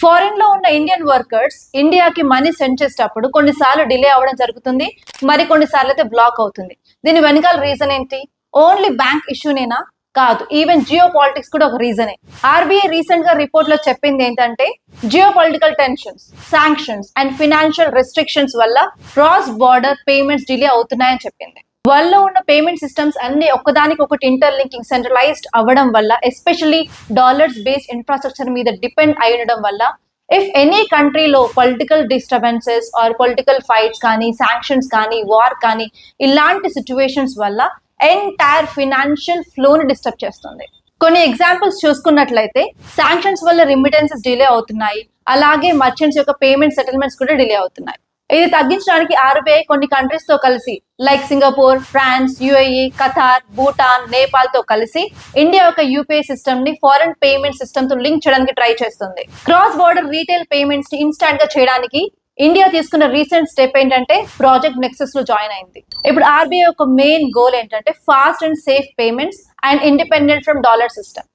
Foreign లో ఉన్న Indian workers ఇండియాకి మనీ సెండ్ చేసేటప్పుడు కొన్నిసార్లు డిలే అవ్వడం జరుగుతుంది, మరి కొన్నిసార్లు అయితే బ్లాక్ అవుతుంది. దీని వెనకాల రీజన్ ఏంటి? ఓన్లీ బ్యాంక్ ఇష్యూనేనా? కాదు, ఈవెన్ జియో పాలిటిక్స్ కూడా ఒక రీజనే. ఆర్బీఐ రీసెంట్ గా రిపోర్ట్ లో చెప్పింది ఏంటంటే, geo political tensions, sanctions and financial restrictions వల్ల క్రాస్ బార్డర్ పేమెంట్స్ డిలే అవుతున్నాయని చెప్పింది. వరల్డ్ లో ఉన్న పేమెంట్ సిస్టమ్స్ అన్ని ఒక్కదానికి ఒకటి ఇంటర్లింకింగ్ సెంట్రలైజ్డ్ అవ్వడం వల్ల, ఎస్పెషల్లీ డాలర్స్ బేస్డ్ ఇన్ఫ్రాస్ట్రక్చర్ మీద డిపెండ్ అయి ఉండడం వల్ల, ఇఫ్ ఎనీ కంట్రీలో political disturbances or political fights కానీ, శాంక్షన్స్ కానీ, వార్ కానీ, ఇలాంటి సిచ్యువేషన్స్ వల్ల ఎంటైర్ ఫినాన్షియల్ ఫ్లోని డిస్టర్బ్ చేస్తుంది. కొన్ని ఎగ్జాంపుల్స్ చూసుకున్నట్లయితే, శాంక్షన్స్ వల్ల రిమిటెన్సెస్ డిలే అవుతున్నాయి, అలాగే మర్చెంట్స్ యొక్క పేమెంట్ సెటిల్మెంట్స్ కూడా డిలే అవుతున్నాయి. ఇది తగ్గించడానికి ఆర్బీఐ కొన్ని కంట్రీస్ తో కలిసి, like Singapore, France, UAE, Qatar, Bhutan, Nepal తో కలిసి ఇండియా యొక్క యూపీఐ సిస్టమ్ ని ఫారెన్ పేమెంట్ సిస్టమ్ తో లింక్ చేయడానికి ట్రై చేస్తుంది. క్రాస్ బోర్డర్ రీటైల్ పేమెంట్స్ ని ఇన్స్టాంట్ గా చేయడానికి ఇండియా తీసుకున్న రీసెంట్ స్టెప్ ఏంటంటే, ప్రాజెక్ట్ నెక్సస్ లో జాయిన్ అయింది. ఇప్పుడు ఆర్బీఐ యొక్క మెయిన్ గోల్ ఏంటంటే, fast and safe payments and independent from dollar system.